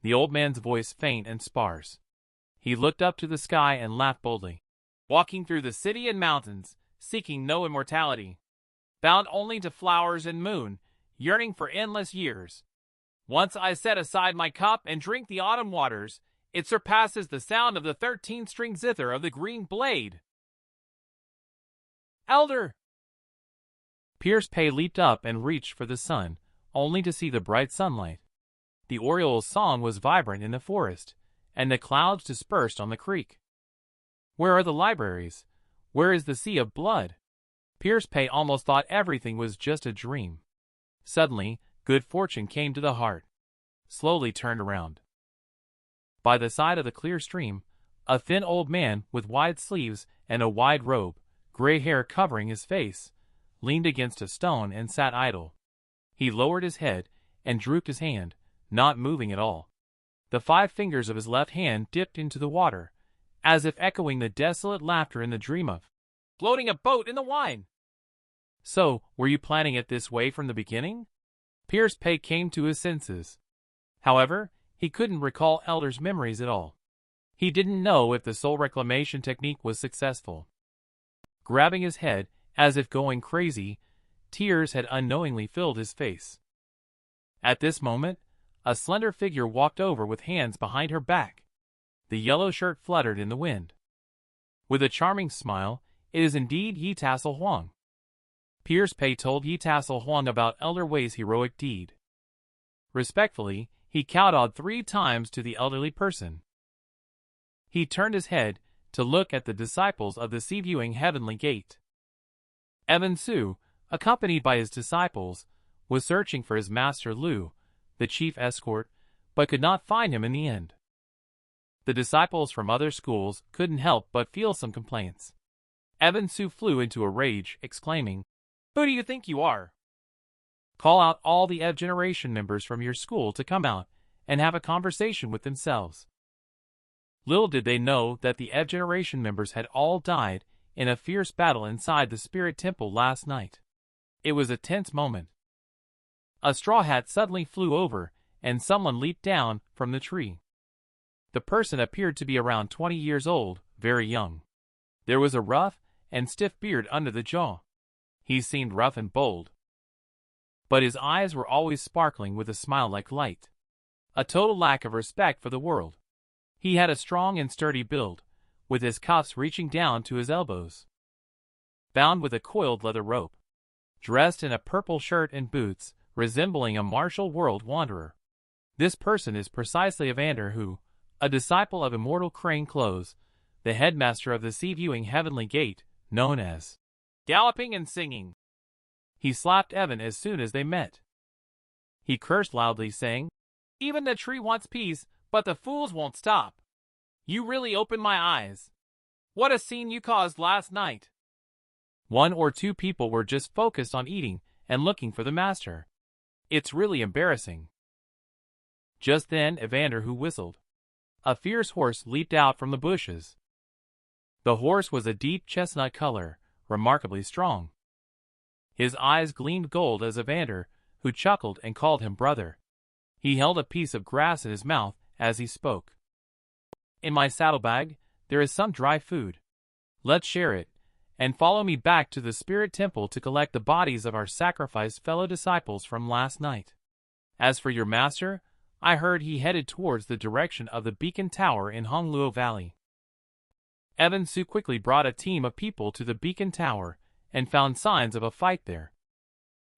the old man's voice faint and sparse. He looked up to the sky and laughed boldly. Walking through the city and mountains, seeking no immortality. Bound only to flowers and moon, yearning for endless years. Once I set aside my cup and drink the autumn waters, it surpasses the sound of the 13-string zither of the green blade. Elder! Pierce Pay leaped up and reached for the sun, only to see the bright sunlight. The oriole's song was vibrant in the forest, and the clouds dispersed on the creek. Where are the libraries? Where is the sea of blood? Pierce Pay almost thought everything was just a dream. Suddenly, good fortune came to the heart. Slowly turned around. By the side of the clear stream, a thin old man with wide sleeves and a wide robe, gray hair covering his face, leaned against a stone and sat idle. He lowered his head and drooped his hand, not moving at all. The 5 fingers of his left hand dipped into the water, as if echoing the desolate laughter in the dream of floating a boat in the wine. So, were you planning it this way from the beginning? Pierce Pay came to his senses. However, he couldn't recall Elder's memories at all. He didn't know if the soul reclamation technique was successful. Grabbing his head, as if going crazy, tears had unknowingly filled his face. At this moment, a slender figure walked over with hands behind her back. The yellow shirt fluttered in the wind. With a charming smile, it is indeed Yi Tassel Huang. Pierce Pay told Yi Tassel Huang about Elder Wei's heroic deed. Respectfully, he kowtowed 3 times to the elderly person. He turned his head to look at the disciples of the sea-viewing heavenly gate. Evan Su, accompanied by his disciples, was searching for his master Lu, the chief escort, but could not find him in the end. The disciples from other schools couldn't help but feel some complaints. Evan Su flew into a rage, exclaiming, "Who do you think you are? Call out all the Ev Generation members from your school to come out and have a conversation with themselves." Little did they know that the Ev Generation members had all died in a fierce battle inside the Spirit Temple last night. It was a tense moment. A straw hat suddenly flew over, and someone leaped down from the tree. The person appeared to be around 20 years old, very young. There was a rough and stiff beard under the jaw. He seemed rough and bold, but his eyes were always sparkling with a smile like light. A total lack of respect for the world. He had a strong and sturdy build, with his cuffs reaching down to his elbows. Bound with a coiled leather rope. Dressed in a purple shirt and boots, resembling a martial world wanderer. This person is precisely Evander who, a disciple of Immortal Crane Close, the headmaster of the sea-viewing heavenly gate, known as Galloping and Singing. He slapped Evan as soon as they met. He cursed loudly, saying, "Even the tree wants peace, but the fools won't stop. You really opened my eyes. What a scene you caused last night." 1 or 2 people were just focused on eating and looking for the master. It's really embarrassing. Just then Evander who whistled. A fierce horse leaped out from the bushes. The horse was a deep chestnut color, remarkably strong. His eyes gleamed gold as Evander, who chuckled and called him brother. He held a piece of grass in his mouth as he spoke. "In my saddlebag, there is some dry food. Let's share it, and follow me back to the Spirit Temple to collect the bodies of our sacrificed fellow disciples from last night. As for your master, I heard he headed towards the direction of the Beacon Tower in Hongluo Valley." Evan Su quickly brought a team of people to the Beacon Tower and found signs of a fight there.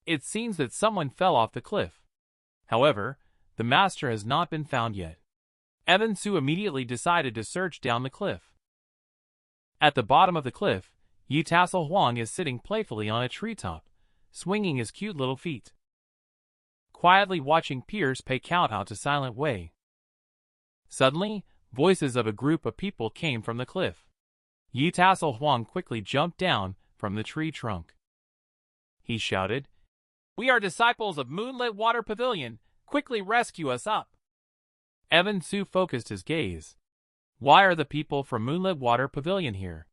It seems that someone fell off the cliff. However, the master has not been found yet. Evan Su immediately decided to search down the cliff. At the bottom of the cliff, Yi Tassel Huang is sitting playfully on a treetop, swinging his cute little feet. Quietly watching Pierce Pay kowtow to Silent Wei. Suddenly, voices of a group of people came from the cliff. Yi Tassel Huang quickly jumped down from the tree trunk. He shouted, "We are disciples of Moonlit Water Pavilion. Quickly rescue us up." Evan Su focused his gaze. Why are the people from Moonlit Water Pavilion here?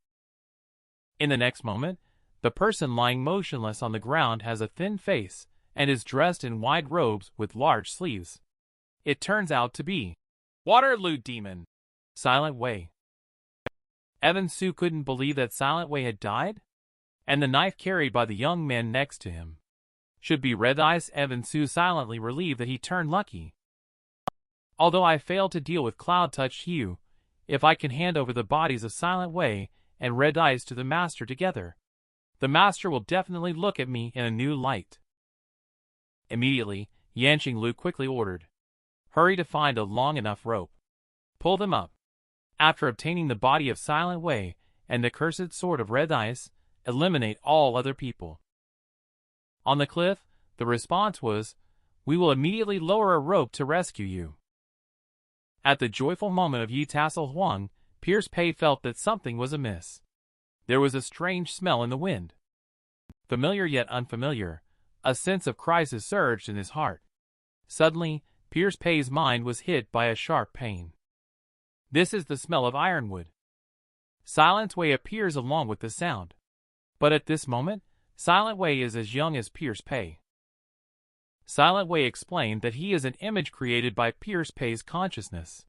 In the next moment, the person lying motionless on the ground has a thin face and is dressed in wide robes with large sleeves. It turns out to be Waterloo demon. Silent Wei. Evan Su couldn't believe that Silent Wei had died, and the knife carried by the young man next to him should be Red Eyes. Evan Su silently relieved that he turned lucky. Although I failed to deal with Cloud-touched Hue, if I can hand over the bodies of Silent Wei and Red Eyes to the Master together, the Master will definitely look at me in a new light. Immediately, Yanqing Lu quickly ordered, "Hurry to find a long enough rope. Pull them up." After obtaining the body of Silent Wei and the cursed sword of Red Eyes, eliminate all other people. On the cliff, the response was, "We will immediately lower a rope to rescue you." At the joyful moment of Yi Tassel Huang, Pierce Pei felt that something was amiss. There was a strange smell in the wind. Familiar yet unfamiliar, a sense of crisis surged in his heart. Suddenly, Pierce Pei's mind was hit by a sharp pain. This is the smell of ironwood. Silent Wei appears along with the sound. But at this moment, Silent Wei is as young as Pierce Pei. Silent Wei explained that he is an image created by Pierce Pei's consciousness.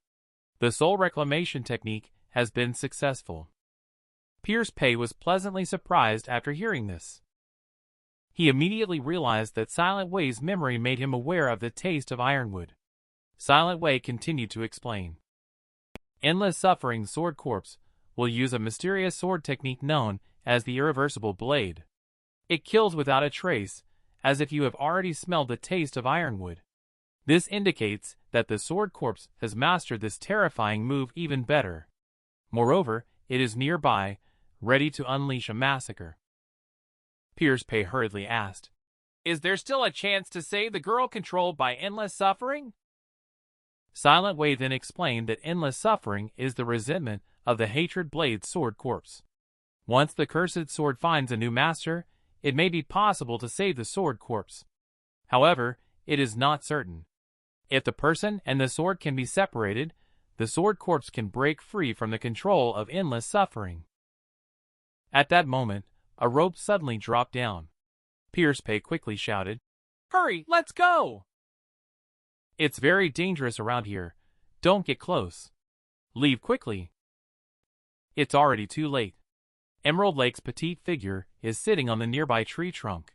The soul reclamation technique has been successful. Pierce Pei was pleasantly surprised after hearing this. He immediately realized that Silent Wei's memory made him aware of the taste of ironwood. Silent Wei continued to explain. Endless Suffering Sword Corpse will use a mysterious sword technique known as the Irreversible Blade. It kills without a trace, as if you have already smelled the taste of ironwood. This indicates that the sword corpse has mastered this terrifying move even better. Moreover, it is nearby, ready to unleash a massacre. Pierce Pei hurriedly asked, "Is there still a chance to save the girl controlled by endless suffering?" Silent Wei then explained that endless suffering is the resentment of the hatred blade sword corpse. Once the cursed sword finds a new master, it may be possible to save the sword corpse. However, it is not certain. If the person and the sword can be separated, the sword corpse can break free from the control of endless suffering. At that moment, a rope suddenly dropped down. Pierce Pei quickly shouted, "Hurry, let's go! It's very dangerous around here. Don't get close. Leave quickly." It's already too late. Emerald Lake's petite figure is sitting on the nearby tree trunk.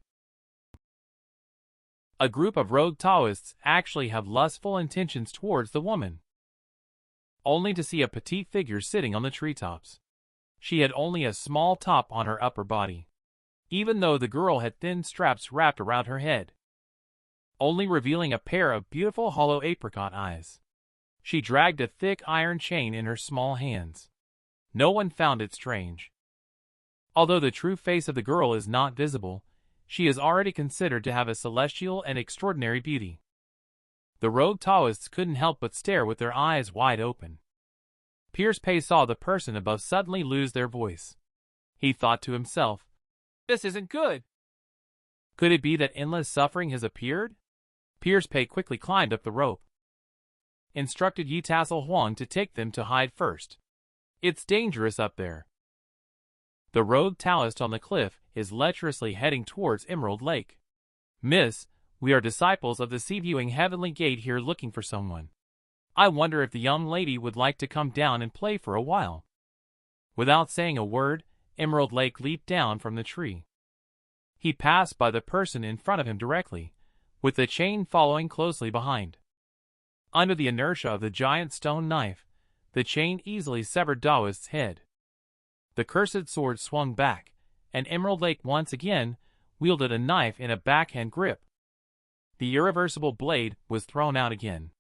A group of rogue Taoists actually have lustful intentions towards the woman, only to see a petite figure sitting on the treetops. She had only a small top on her upper body, even though the girl had thin straps wrapped around her head, only revealing a pair of beautiful hollow apricot eyes. She dragged a thick iron chain in her small hands. No one found it strange. Although the true face of the girl is not visible, she is already considered to have a celestial and extraordinary beauty. The rogue Taoists couldn't help but stare with their eyes wide open. Pierce Pei saw the person above suddenly lose their voice. He thought to himself, "This isn't good. Could it be that endless suffering has appeared?" Pierce Pei quickly climbed up the rope, instructed Yi Tassel Huang to take them to hide first. "It's dangerous up there." The rogue Taoist on the cliff is lecherously heading towards Emerald Lake. "Miss, we are disciples of the sea-viewing Heavenly Gate here looking for someone. I wonder if the young lady would like to come down and play for a while." Without saying a word, Emerald Lake leaped down from the tree. He passed by the person in front of him directly, with the chain following closely behind. Under the inertia of the giant stone knife, the chain easily severed Taoist's head. The cursed sword swung back, and Emerald Lake once again wielded a knife in a backhand grip. The irreversible blade was thrown out again.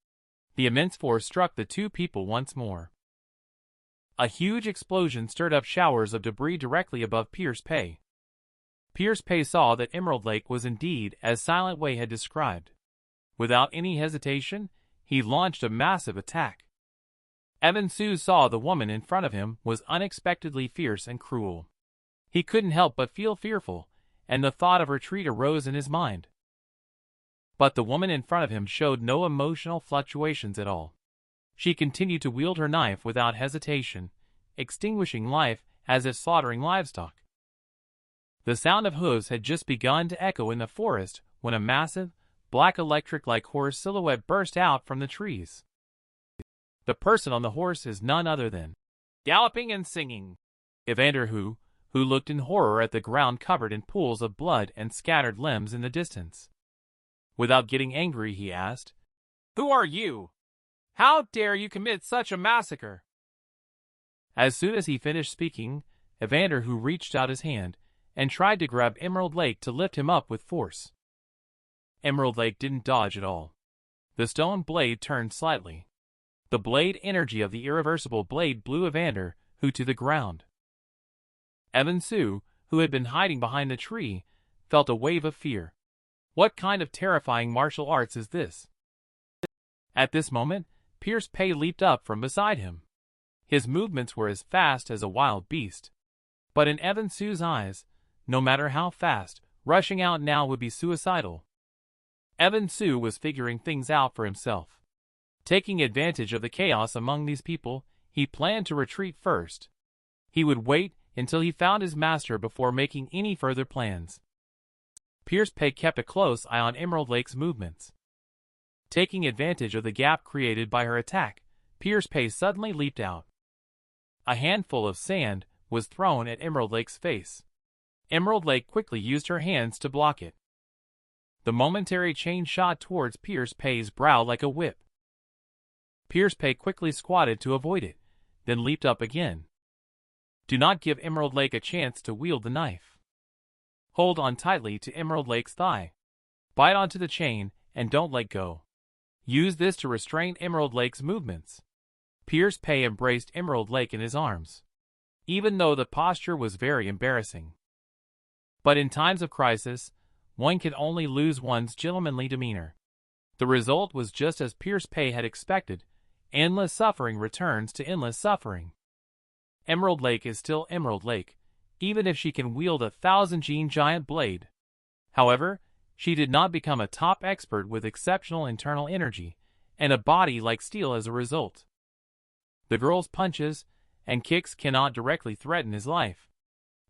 The immense force struck the two people once more. A huge explosion stirred up showers of debris directly above Pierce Pei. Pierce Pei saw that Emerald Lake was indeed as Silent Wei had described. Without any hesitation, he launched a massive attack. Evan Su saw the woman in front of him was unexpectedly fierce and cruel. He couldn't help but feel fearful, and the thought of retreat arose in his mind. But the woman in front of him showed no emotional fluctuations at all. She continued to wield her knife without hesitation, extinguishing life as if slaughtering livestock. The sound of hooves had just begun to echo in the forest when a massive, black electric-like horse silhouette burst out from the trees. The person on the horse is none other than galloping and singing Evander, who looked in horror at the ground covered in pools of blood and scattered limbs in the distance. Without getting angry, he asked, "Who are you? How dare you commit such a massacre?" As soon as he finished speaking, Evander reached out his hand and tried to grab Emerald Lake to lift him up with force. Emerald Lake didn't dodge at all. The stone blade turned slightly. The blade energy of the irreversible blade blew Evander to the ground. Evan Su, who had been hiding behind the tree, felt a wave of fear. What kind of terrifying martial arts is this? At this moment, Pierce Pei leaped up from beside him. His movements were as fast as a wild beast. But in Evan Su's eyes, no matter how fast, rushing out now would be suicidal. Evan Su was figuring things out for himself. Taking advantage of the chaos among these people, he planned to retreat first. He would wait until he found his master before making any further plans. Pierce Pei kept a close eye on Emerald Lake's movements. Taking advantage of the gap created by her attack, Pierce Pei suddenly leaped out. A handful of sand was thrown at Emerald Lake's face. Emerald Lake quickly used her hands to block it. The momentary chain shot towards Pierce Pei's brow like a whip. Pierce Pei quickly squatted to avoid it, then leaped up again. Do not give Emerald Lake a chance to wield the knife. Hold on tightly to Emerald Lake's thigh. Bite onto the chain and don't let go. Use this to restrain Emerald Lake's movements. Pierce Pei embraced Emerald Lake in his arms, even though the posture was very embarrassing. But in times of crisis, one can only lose one's gentlemanly demeanor. The result was just as Pierce Pei had expected. Endless suffering returns to endless suffering. Emerald Lake is still Emerald Lake, even if she can wield a 1,000-gene giant blade. However, she did not become a top expert with exceptional internal energy, and a body like steel as a result. The girl's punches and kicks cannot directly threaten his life.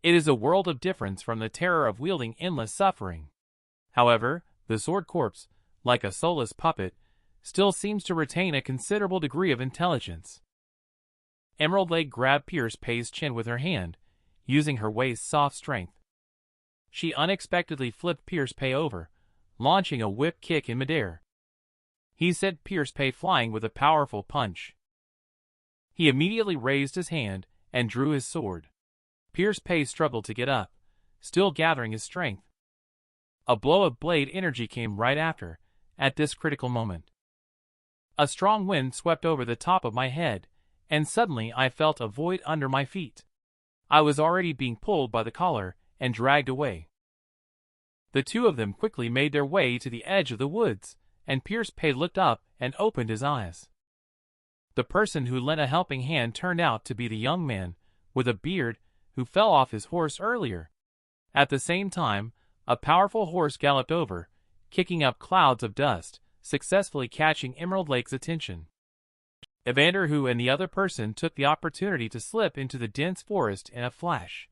It is a world of difference from the terror of wielding endless suffering. However, the sword corpse, like a soulless puppet, still seems to retain a considerable degree of intelligence. Emerald Lake grabbed Pierce Pei's chin with her hand, using her waist's soft strength. She unexpectedly flipped Pierce Pei over, launching a whip kick in midair. He sent Pierce Pei flying with a powerful punch. He immediately raised his hand and drew his sword. Pierce Pei struggled to get up, still gathering his strength. A blow of blade energy came right after, at this critical moment. A strong wind swept over the top of my head, and suddenly I felt a void under my feet. I was already being pulled by the collar and dragged away. The two of them quickly made their way to the edge of the woods, and Pierce Pei looked up and opened his eyes. The person who lent a helping hand turned out to be the young man, with a beard, who fell off his horse earlier. At the same time, a powerful horse galloped over, kicking up clouds of dust, successfully catching Emerald Lake's attention. Evander and the other person took the opportunity to slip into the dense forest in a flash.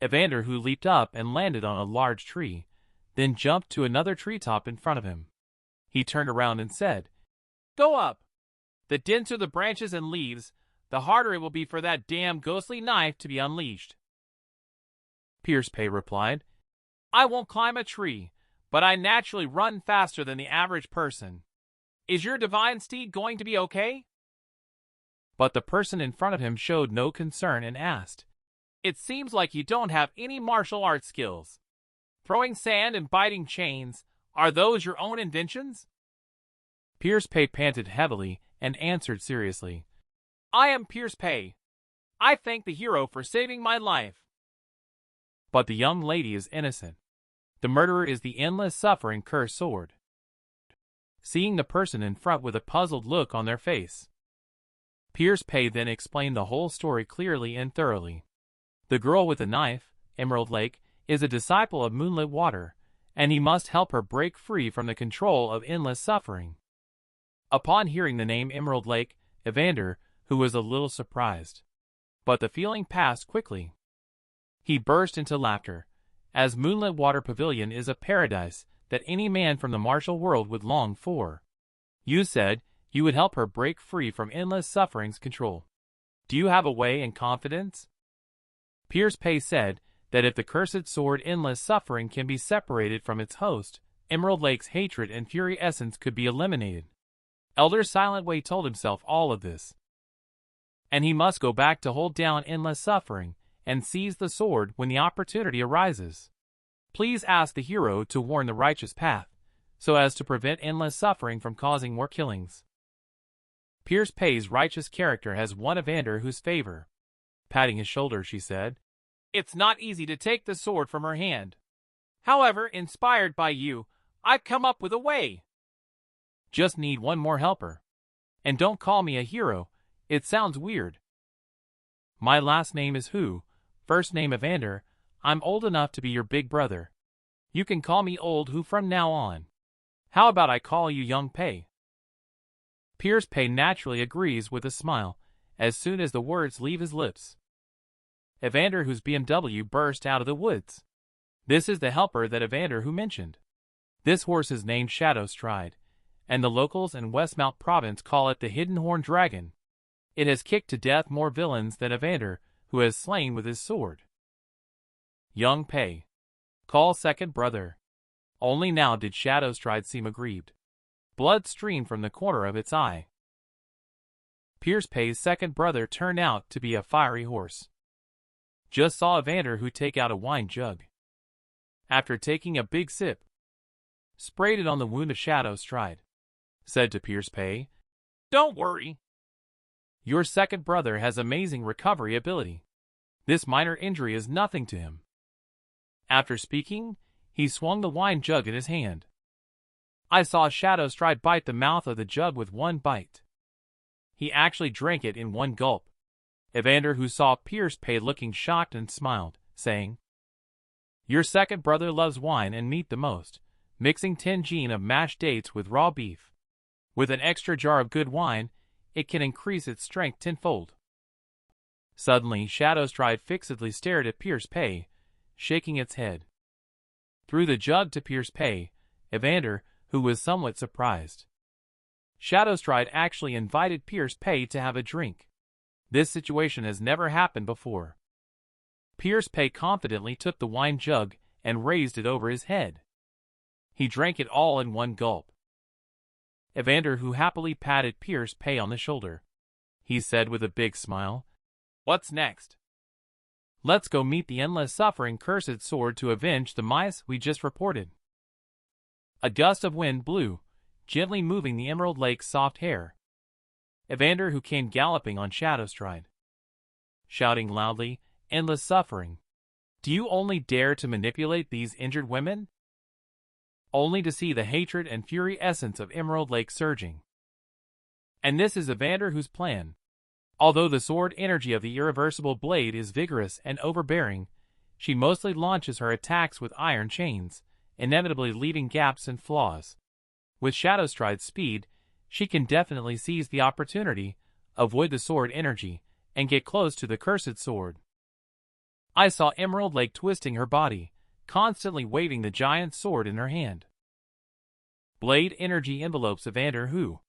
Evander leaped up and landed on a large tree, then jumped to another treetop in front of him. He turned around and said, "Go up! The denser the branches and leaves, the harder it will be for that damn ghostly knife to be unleashed." Pierce Pei replied, "I won't climb a tree, but I naturally run faster than the average person. Is your divine steed going to be okay?" But the person in front of him showed no concern and asked, "It seems like you don't have any martial arts skills. Throwing sand and biting chains, are those your own inventions?" Pierce Pei panted heavily and answered seriously, "I am Pierce Pei. I thank the hero for saving my life." But the young lady is innocent. The murderer is the endless suffering cursed sword. Seeing the person in front with a puzzled look on their face, Pierce Pei then explained the whole story clearly and thoroughly. The girl with the knife, Emerald Lake, is a disciple of Moonlit Water, and he must help her break free from the control of endless suffering. Upon hearing the name Emerald Lake, Evander, was a little surprised. But the feeling passed quickly. He burst into laughter, as Moonlit Water Pavilion is a paradise that any man from the martial world would long for. "You said You would help her break free from endless suffering's control. Do you have a way and confidence? Pierce Pei said that if the cursed sword endless suffering can be separated from its host, Emerald Lake's hatred and fury essence could be eliminated. Elder Silent Way told himself all of this. And he must go back to hold down endless suffering and seize the sword when the opportunity arises. Please ask the hero to warn the righteous path, so as to prevent endless suffering from causing more killings. Pierce Pei's righteous character has won Evander Hu's favor. Patting his shoulder, she said, "It's not easy to take the sword from her hand. However, inspired by you, I've come up with a way. Just need one more helper. And don't call me a hero, it sounds weird. My last name is Hu, first name Evander. I'm old enough to be your big brother. You can call me Old Hu from now on. How about I call you Young Pei?" Pierce Pei naturally agrees with a smile, as soon as the words leave his lips. Evander Hu's BMW burst out of the woods. This is the helper that Evander Hu mentioned. This horse is named Shadow Stride, and the locals in Westmount Province call it the Hidden Horn Dragon. It has kicked to death more villains than Evander, who has slain with his sword. Young Pei. Call second brother. Only now did Shadow Stride seem aggrieved. Blood streamed from the corner of its eye. Pierce Pei's second brother turned out to be a fiery horse. Just saw Evander Hu take out a wine jug. After taking a big sip, sprayed it on the wound of Shadow Stride. Said to Pierce Pei, "Don't worry. Your second brother has amazing recovery ability. This minor injury is nothing to him." After speaking, he swung the wine jug in his hand. I saw Shadow Stride bite the mouth of the jug with one bite. He actually drank it in one gulp. Evander Hu saw Pierce Pei looking shocked and smiled, saying, "Your second brother loves wine and meat the most, mixing 10 gin of mashed dates with raw beef. With an extra jar of good wine, it can increase its strength tenfold." Suddenly, Shadow Stride fixedly stared at Pierce Pei, shaking its head. Threw the jug to Pierce Pei, Evander, who was somewhat surprised. Shadow Stride actually invited Pierce Pei to have a drink. This situation has never happened before. Pierce Pei confidently took the wine jug and raised it over his head. He drank it all in one gulp. Evander Hu happily patted Pierce Pei on the shoulder. He said with a big smile, "What's next? Let's go meet the endless suffering cursed sword to avenge the mice we just reported." A gust of wind blew, gently moving the Emerald Lake's soft hair. Evander Hu came galloping on Shadow Stride, shouting loudly, "Endless suffering! Do you only dare to manipulate these injured women?" Only to see the hatred and fury essence of Emerald Lake surging. And this is Evander Hu's plan. Although the sword energy of the irreversible blade is vigorous and overbearing, she mostly launches her attacks with iron chains, inevitably leaving gaps and flaws. With Shadow Stride's speed, she can definitely seize the opportunity, avoid the sword energy, and get close to the cursed sword. I saw Emerald Lake twisting her body, constantly waving the giant sword in her hand. Blade energy envelopes Evander Hu.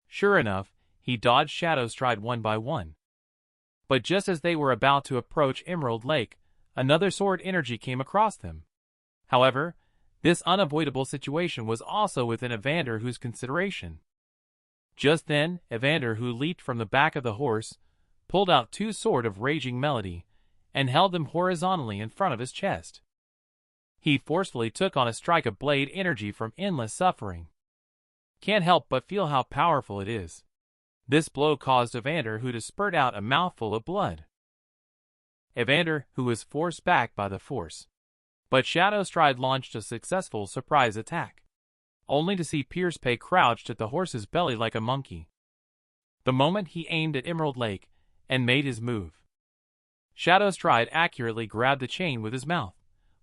Sure enough, he dodged Shadow Stride one by one. But just as they were about to approach Emerald Lake, another sword energy came across them. However, this unavoidable situation was also within Evander Hu's consideration. Just then, Evander Hu leaped from the back of the horse, pulled out 2 swords of raging melody, and held them horizontally in front of his chest. He forcefully took on a strike of blade energy from endless suffering. Can't help but feel how powerful it is. This blow caused Evander Hu to spurt out a mouthful of blood. Evander Hu was forced back by the force. But Shadow Stride launched a successful surprise attack, only to see Pierce Pei crouched at the horse's belly like a monkey. The moment he aimed at Emerald Lake and made his move, Shadow Stride accurately grabbed the chain with his mouth,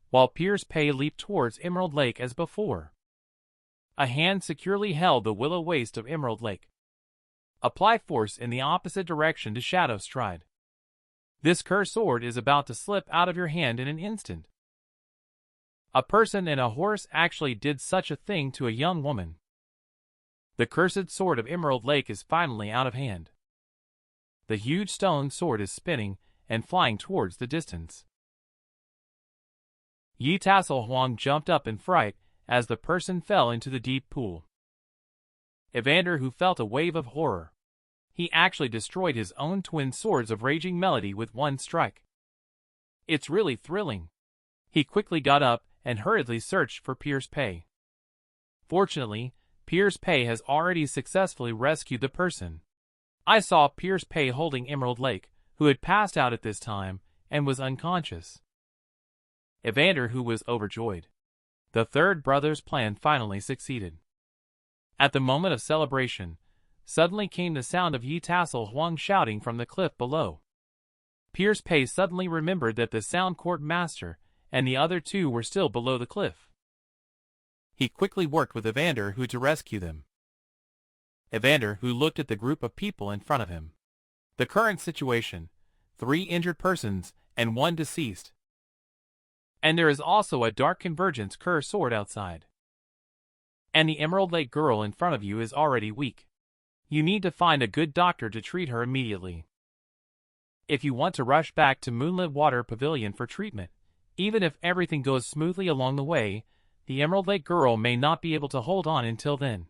while Pierce Pei leaped towards Emerald Lake as before. A hand securely held the willow waist of Emerald Lake. Apply force in the opposite direction to Shadow Stride. This cursed sword is about to slip out of your hand in an instant. A person and a horse actually did such a thing to a young woman. The cursed sword of Emerald Lake is finally out of hand. The huge stone sword is spinning and flying towards the distance. Yi Tassel Huang jumped up in fright as the person fell into the deep pool. Evander, who felt a wave of horror. He actually destroyed his own twin swords of raging melody with one strike. It's really thrilling. He quickly got up and hurriedly searched for Pierce Pei. Fortunately, Pierce Pei has already successfully rescued the person. I saw Pierce Pei holding Emerald Lake, who had passed out at this time and was unconscious. Evander, who was overjoyed. The third brother's plan finally succeeded. At the moment of celebration, suddenly came the sound of Yi Tassel Huang shouting from the cliff below. Pierce Pei suddenly remembered that the Sound Court Master and the other two were still below the cliff. He quickly worked with Evander, who to rescue them. Evander, who looked at the group of people in front of him. The current situation: 3 injured persons and 1 deceased. And there is also a Dark Convergence Cur sword outside. And the Emerald Lake girl in front of you is already weak. You need to find a good doctor to treat her immediately. If you want to rush back to Moonlit Water Pavilion for treatment, even if everything goes smoothly along the way, the Emerald Lake girl may not be able to hold on until then.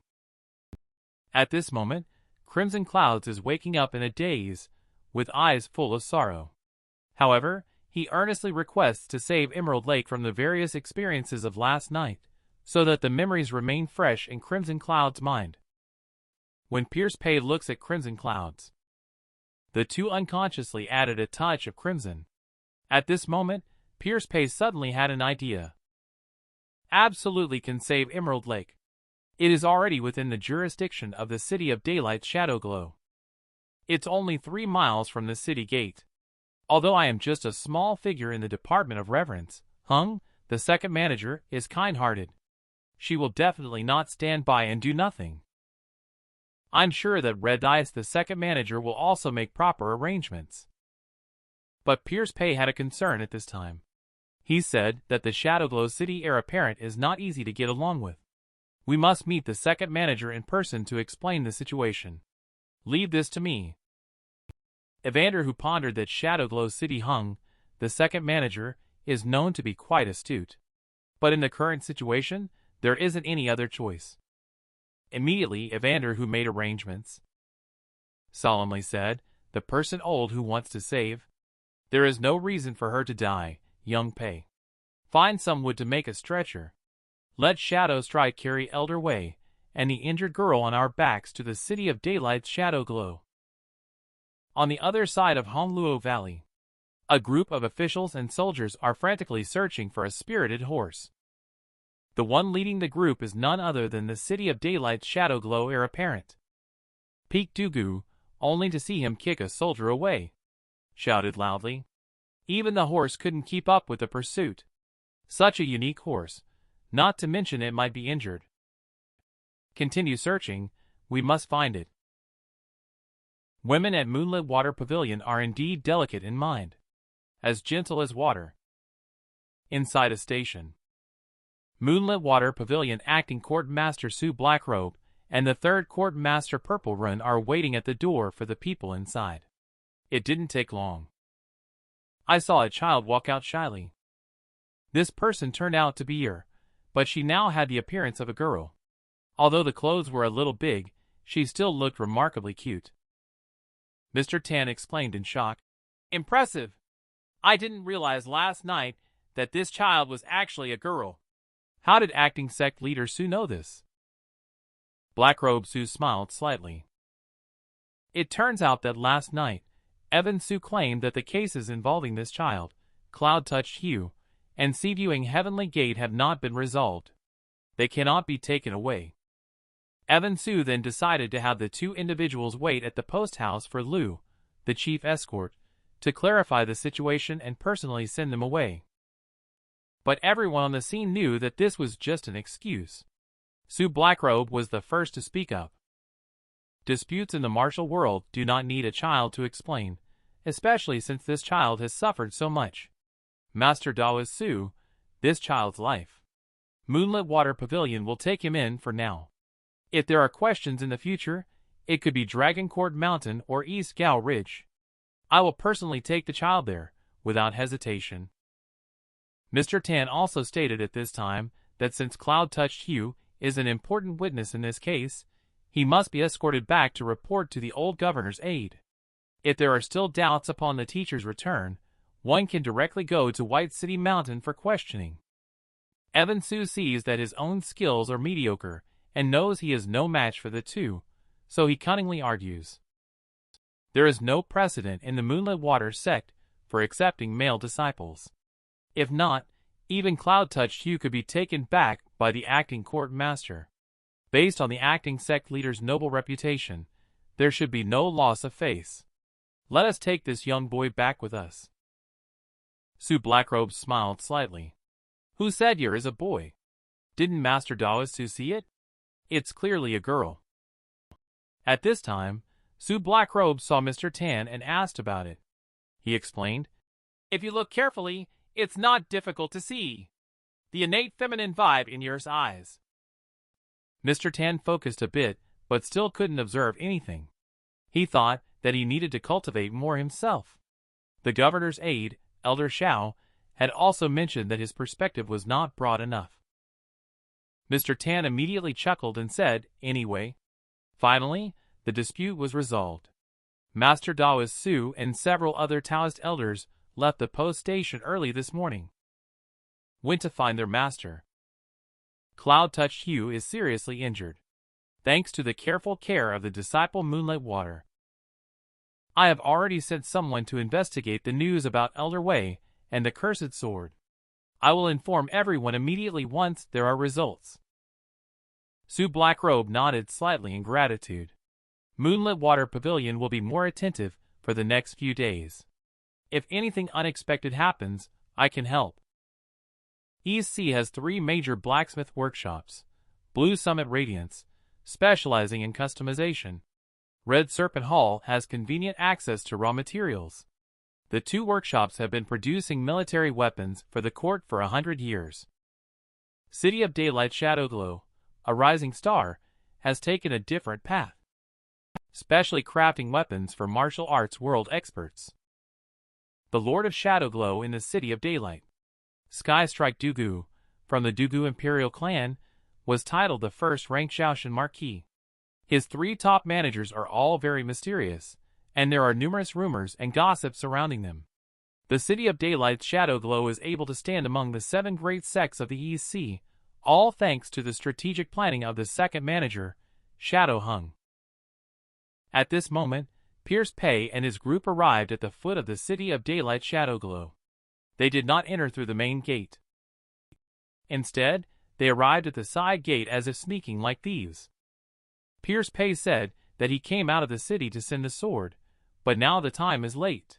At this moment, Crimson Clouds is waking up in a daze, with eyes full of sorrow. However, he earnestly requests to save Emerald Lake from the various experiences of last night, so that the memories remain fresh in Crimson Cloud's mind. When Pierce Pei looks at Crimson Clouds, the two unconsciously added a touch of crimson. At this moment, Pierce Pei suddenly had an idea. Absolutely can save Emerald Lake. It is already within the jurisdiction of the City of Daylight's Shadow Glow. It's only 3 miles from the city gate. Although I am just a small figure in the Department of Reverence, Hung, the second manager, is kind-hearted. She will definitely not stand by and do nothing. I'm sure that Red Ice, the second manager, will also make proper arrangements. But Pierce Pei had a concern at this time. He said that the Shadowglow City heir apparent is not easy to get along with. We must meet the second manager in person to explain the situation. Leave this to me. Evander, who pondered that Shadowglow City Hung, the second manager, is known to be quite astute. But in the current situation, there isn't any other choice. Immediately, Evander, who made arrangements, solemnly said, "The person old who wants to save? There is no reason for her to die, young Pei. Find some wood to make a stretcher. Let Shadow Strike carry Elder Wei and the injured girl on our backs to the City of Daylight's Shadow Glow." On the other side of Hongluo Valley, a group of officials and soldiers are frantically searching for a spirited horse. The one leading the group is none other than the City of Daylight's Shadow Glow heir apparent. Peek Dugu, only to see him kick a soldier away, shouted loudly. Even the horse couldn't keep up with the pursuit. Such a unique horse, not to mention it might be injured. Continue searching, we must find it. Women at Moonlit Water Pavilion are indeed delicate in mind. As gentle as water. Inside a station. Moonlit Water Pavilion Acting Court Master Sue Blackrobe and the third Court Master Purple Run are waiting at the door for the people inside. It didn't take long. I saw a child walk out shyly. This person turned out to be her, but she now had the appearance of a girl. Although the clothes were a little big, she still looked remarkably cute. Mr. Tan exclaimed in shock. "Impressive! I didn't realize last night that this child was actually a girl. How did Acting Sect Leader Sue know this?" Blackrobe Sue smiled slightly. It turns out that last night, Evan Sue claimed that the cases involving this child, Cloud-Touched Hue, and Sea-Viewing Heavenly Gate have not been resolved. They cannot be taken away. Evan Sue then decided to have the two individuals wait at the post house for Lu, the chief escort, to clarify the situation and personally send them away. But everyone on the scene knew that this was just an excuse. Sue Blackrobe was the first to speak up. Disputes in the martial world do not need a child to explain, especially since this child has suffered so much. Master Daoist Sue, this child's life. Moonlit Water Pavilion will take him in for now. If there are questions in the future, it could be Dragon Court Mountain or East Gao Ridge. I will personally take the child there, without hesitation. Mr. Tan also stated at this time that since Cloud Touched Hugh is an important witness in this case, he must be escorted back to report to the old governor's aid. If there are still doubts upon the teacher's return, one can directly go to White City Mountain for questioning. Evan Su sees that his own skills are mediocre and knows he is no match for the two, so he cunningly argues. There is no precedent in the Moonlit Water sect for accepting male disciples. If not, even Cloud Touched Hugh could be taken back by the acting court master. Based on the acting sect leader's noble reputation, there should be no loss of face. Let us take this young boy back with us. Su Blackrobes smiled slightly. Who said here is a boy? Didn't Master Daoist Su see it? It's clearly a girl. At this time, Su Blackrobes saw Mr. Tan and asked about it. He explained, if you look carefully, it's not difficult to see the innate feminine vibe in your eyes. Mr. Tan focused a bit, but still couldn't observe anything. He thought that he needed to cultivate more himself. The governor's aide, Elder Shao, had also mentioned that his perspective was not broad enough. Mr. Tan immediately chuckled and said, anyway. Finally, the dispute was resolved. Master Daoist Su and several other Taoist elders left the post station early this morning. Went to find their master. Cloud Touched Hugh is seriously injured, thanks to the careful care of the disciple Moonlit Water. I have already sent someone to investigate the news about Elder Wei and the cursed sword. I will inform everyone immediately once there are results. Su Blackrobe nodded slightly in gratitude. Moonlit Water Pavilion will be more attentive for the next few days. If anything unexpected happens, I can help. East Sea has 3 major blacksmith workshops. Blue Summit Radiance, specializing in customization. Red Serpent Hall has convenient access to raw materials. The 2 workshops have been producing military weapons for the court for 100 years. City of Daylight Shadowglow, a rising star, has taken a different path, specially crafting weapons for martial arts world experts. The Lord of Shadowglow in the City of Daylight, Skystrike Dugu, from the Dugu Imperial clan, was titled the first-ranked Shaoshan Marquis. His 3 top managers are all very mysterious, and there are numerous rumors and gossip surrounding them. The City of Daylight's Shadowglow is able to stand among the 7 great sects of the East Sea, all thanks to the strategic planning of the second manager, Shadow Hung. At this moment, Pierce Pei and his group arrived at the foot of the City of Daylight Shadowglow. They did not enter through the main gate. Instead, they arrived at the side gate as if sneaking like thieves. Pierce Pei said that he came out of the city to send the sword, but now the time is late.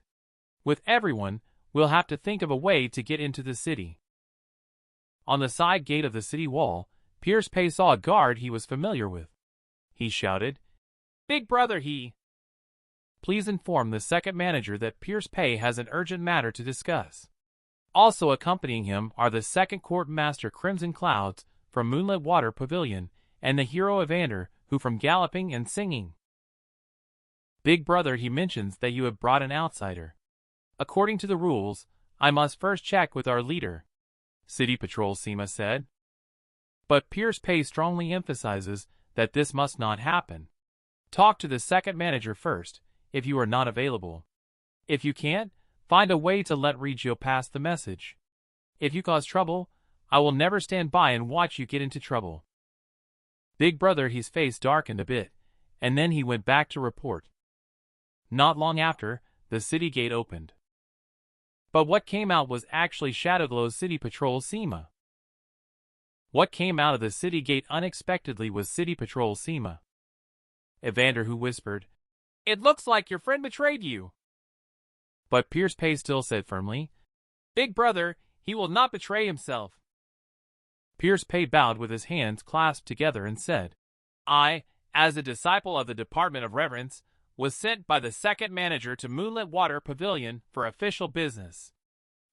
With everyone, we'll have to think of a way to get into the city. On the side gate of the city wall, Pierce Pei saw a guard he was familiar with. He shouted, "Big brother he! Please inform the second manager that Pierce Pei has an urgent matter to discuss." Also accompanying him are the second court master Crimson Clouds from Moonlit Water Pavilion and the hero Evander, who from galloping and singing. Big brother, he mentions that you have brought an outsider. According to the rules, I must first check with our leader, City Patrol Sima said. But Pierce Pei strongly emphasizes that this must not happen. Talk to the second manager first, if you are not available. If you can't, find a way to let Regio pass the message. If you cause trouble, I will never stand by and watch you get into trouble. Big brother, his face darkened a bit, and then he went back to report. Not long after, the city gate opened. But what came out was actually Shadowglow's City Patrol Sima. What came out of the city gate unexpectedly was City Patrol Sima. Evander, who whispered, "It looks like your friend betrayed you." But Pierce Pei still said firmly, "Big brother, he will not betray himself." Pierce Pei bowed with his hands clasped together and said, "I, as a disciple of the Department of Reverence, was sent by the second manager to Moonlit Water Pavilion for official business.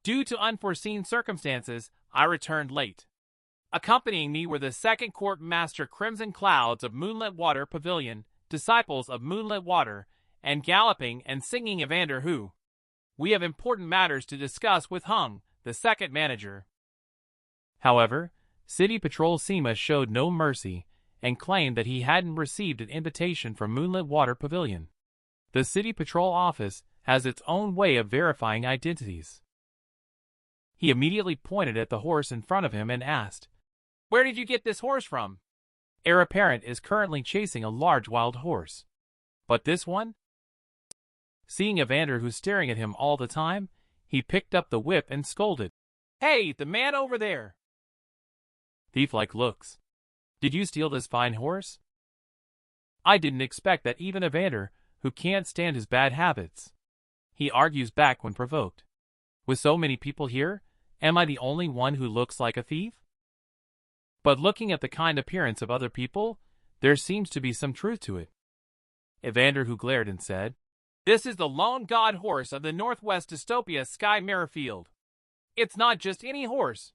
Due to unforeseen circumstances, I returned late. Accompanying me were the second court master Crimson Clouds of Moonlit Water Pavilion, disciples of Moonlit Water, and galloping and singing Evander who. We have important matters to discuss with Hung, the second manager. However, City Patrol Sima showed no mercy and claimed that he hadn't received an invitation from Moonlit Water Pavilion. The City Patrol office has its own way of verifying identities. He immediately pointed at the horse in front of him and asked, "Where did you get this horse from?" Heir apparent is currently chasing a large wild horse. But this one? Seeing Evander who's staring at him all the time, he picked up the whip and scolded, "Hey, the man over there!" Thief-like looks. "Did you steal this fine horse?" I didn't expect that even Evander, who can't stand his bad habits. He argues back when provoked. With so many people here, am I the only one who looks like a thief? But looking at the kind appearance of other people, there seems to be some truth to it. Evander who glared and said, "This is the lone god horse of the Northwest Dystopia Sky Merrifield. It's not just any horse.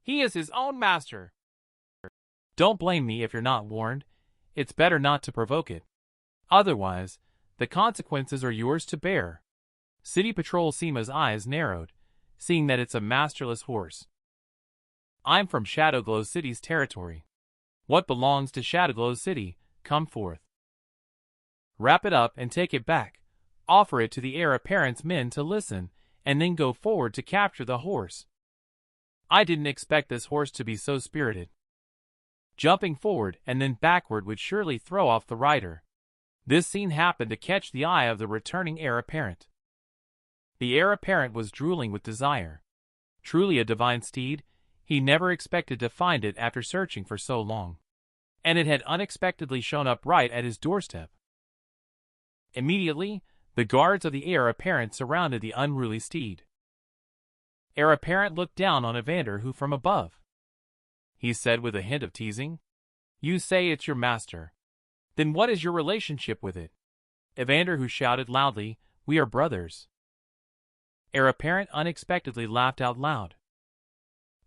He is his own master. Don't blame me if you're not warned. It's better not to provoke it. Otherwise, the consequences are yours to bear." City Patrol Sima's eyes narrowed, seeing that it's a masterless horse. "I'm from Shadowglow City's territory. What belongs to Shadowglow City, come forth. Wrap it up and take it back. Offer it to the heir apparent's men to listen, and then go forward to capture the horse." I didn't expect this horse to be so spirited. Jumping forward and then backward would surely throw off the rider. This scene happened to catch the eye of the returning heir apparent. The heir apparent was drooling with desire. Truly a divine steed, he never expected to find it after searching for so long. And it had unexpectedly shown up right at his doorstep. Immediately, the guards of the heir apparent surrounded the unruly steed. Heir apparent looked down on Evander who from above. He said with a hint of teasing, "You say it's your master. Then what is your relationship with it?" Evander who shouted loudly, "We are brothers." Heir apparent unexpectedly laughed out loud.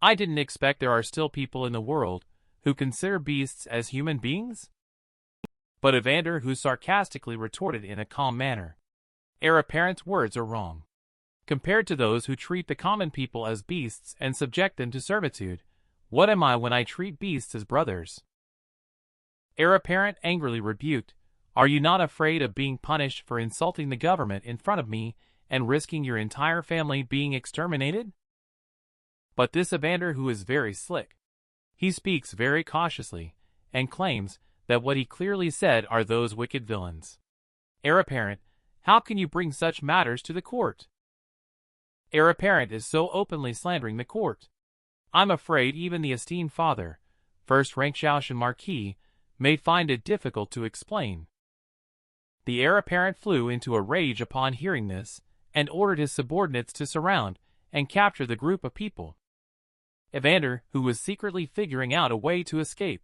I didn't expect there are still people in the world who consider beasts as human beings? But Evander who sarcastically retorted in a calm manner, "Heir apparent's words are wrong. Compared to those who treat the common people as beasts and subject them to servitude, what am I when I treat beasts as brothers?" Heir apparent angrily rebuked, "Are you not afraid of being punished for insulting the government in front of me and risking your entire family being exterminated?" But this Evander who is very slick. He speaks very cautiously, and claims that what he clearly said are those wicked villains. Heir apparent, how can you bring such matters to the court? Heir apparent is so openly slandering the court. I'm afraid even the esteemed father, first-rank Shaoshan Marquis, may find it difficult to explain. The heir apparent flew into a rage upon hearing this, and ordered his subordinates to surround and capture the group of people. Evander, who was secretly figuring out a way to escape.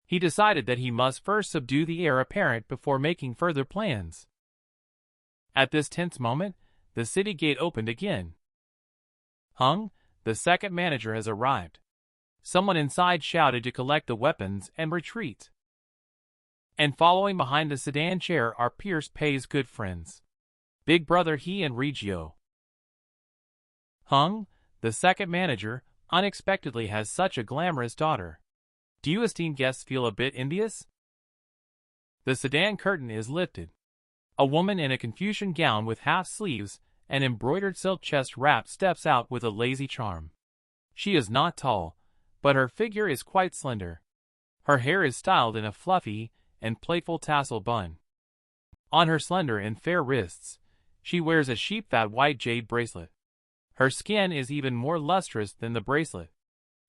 He decided that he must first subdue the heir apparent before making further plans. At this tense moment, the city gate opened again. Hung, the second manager, has arrived. Someone inside shouted to collect the weapons and retreat. And following behind the sedan chair are Pierce Pei's good friends, Big Brother He and Regio. Hung, the second manager, unexpectedly has such a glamorous daughter. Do you esteemed guests feel a bit envious? The sedan curtain is lifted. A woman in a Confucian gown with half sleeves and embroidered silk chest wrap steps out with a lazy charm. She is not tall, but her figure is quite slender. Her hair is styled in a fluffy and playful tassel bun. On her slender and fair wrists, she wears a sheep-fat white jade bracelet. Her skin is even more lustrous than the bracelet.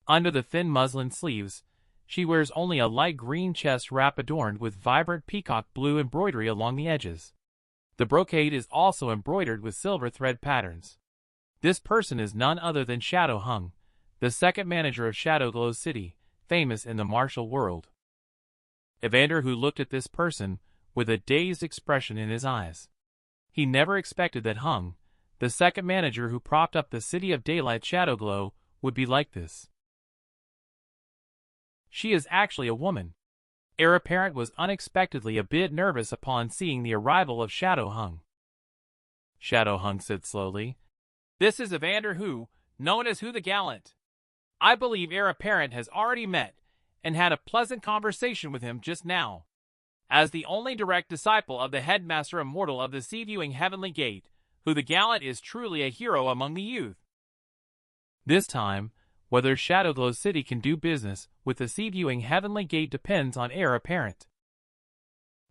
Under the thin muslin sleeves, she wears only a light green chest wrap adorned with vibrant peacock blue embroidery along the edges. The brocade is also embroidered with silver thread patterns. This person is none other than Shadow Hung, the second manager of Shadowglow City, famous in the martial world. Evander who looked at this person with a dazed expression in his eyes. He never expected that Hung, the second manager who propped up the City of Daylight Shadowglow, would be like this. she is actually a woman. Heir apparent was unexpectedly a bit nervous upon seeing the arrival of Shadow Hung. Shadow Hung said slowly, "This is Evander Hu, known as Hu the Gallant. I believe Heir apparent has already met and had a pleasant conversation with him just now. As the only direct disciple of the headmaster immortal of the sea-viewing heavenly gate, Hu the Gallant is truly a hero among the youth." This time, whether Shadowglow City can do business with the sea-viewing heavenly gate depends on Heir apparent.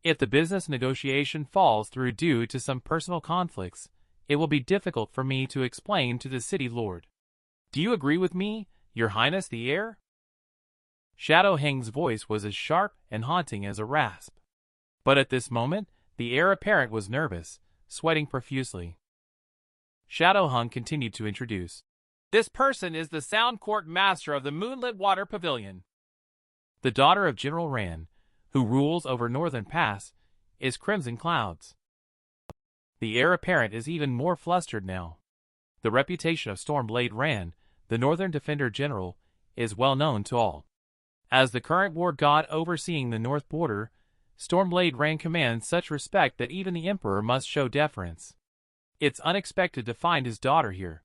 If the business negotiation falls through due to some personal conflicts, it will be difficult for me to explain to the city lord. Do you agree with me, Your Highness the Heir? Shadow Hang's voice was as sharp and haunting as a rasp. But at this moment, the Heir apparent was nervous, sweating profusely. Shadow Hung continued to introduce. "This person is the Sound Court Master of the Moonlit Water Pavilion. The daughter of General Ran, who rules over Northern Pass, is Crimson Clouds." The Heir apparent is even more flustered now. The reputation of Stormblade Ran, the Northern Defender General, is well known to all. As the current war god overseeing the north border, Stormblade Ran commands such respect that even the Emperor must show deference. It's unexpected to find his daughter here.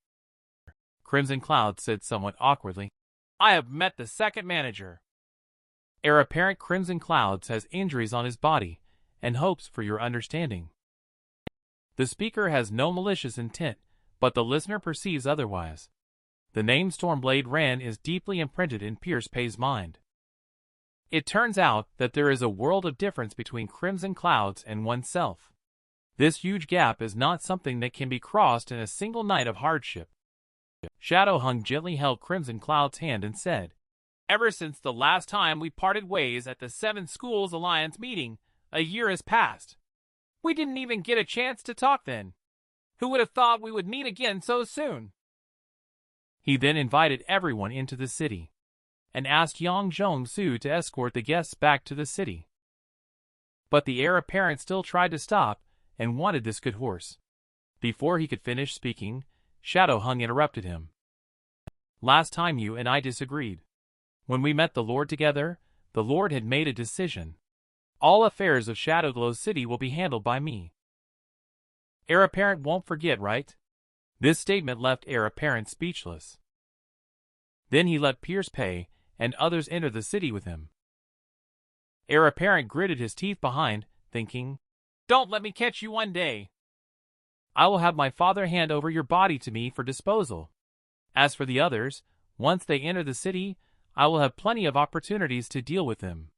Crimson Cloud said somewhat awkwardly, "I have met the second manager." Heir apparent Crimson Clouds has injuries on his body and hopes for your understanding. The speaker has no malicious intent, but the listener perceives otherwise. The name Stormblade Ran is deeply imprinted in Pierce Pay's mind. It turns out that there is a world of difference between Crimson Clouds and oneself. This huge gap is not something that can be crossed in a single night of hardship. Shadow Hung gently held Crimson Cloud's hand and said, "Ever since the last time we parted ways at the Seven Schools Alliance meeting, a year has passed. We didn't even get a chance to talk then. Who would have thought we would meet again so soon?" He then invited everyone into the city and asked Yang Zhong-su to escort the guests back to the city. But the Heir apparent still tried to stop and wanted this good horse. Before he could finish speaking, Shadow Hung interrupted him. "Last time you and I disagreed. When we met the Lord together, the Lord had made a decision. All affairs of Shadowglow City will be handled by me. Heir apparent won't forget, right?" This statement left Heir apparent speechless. Then he let Pierce Pay and others enter the city with him. Heir apparent gritted his teeth behind, thinking, "Don't let me catch you one day. I will have my father hand over your body to me for disposal. As for the others, once they enter the city, I will have plenty of opportunities to deal with them."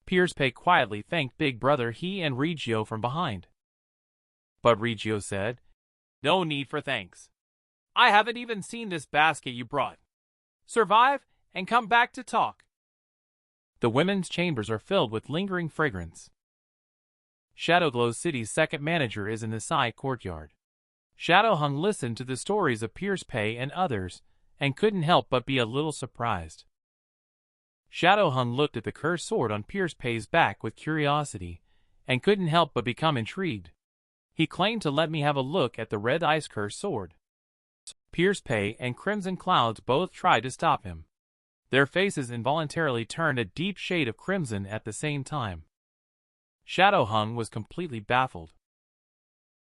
Pierce Pay quietly thanked Big Brother He and Regio from behind. But Regio said, "No need for thanks. I haven't even seen this basket you brought. Survive and come back to talk." The women's chambers are filled with lingering fragrance. Shadowglow City's second manager is in the side courtyard. Shadow Hung listened to the stories of Pierce Pay and others, and couldn't help but be a little surprised. Shadow Hung looked at the cursed sword on Pierce Pay's back with curiosity, and couldn't help but become intrigued. He claimed to let me have a look at the red ice cursed sword. Pierce Pay and Crimson Clouds both tried to stop him. Their faces involuntarily turned a deep shade of crimson at the same time. Shadow Hung was completely baffled.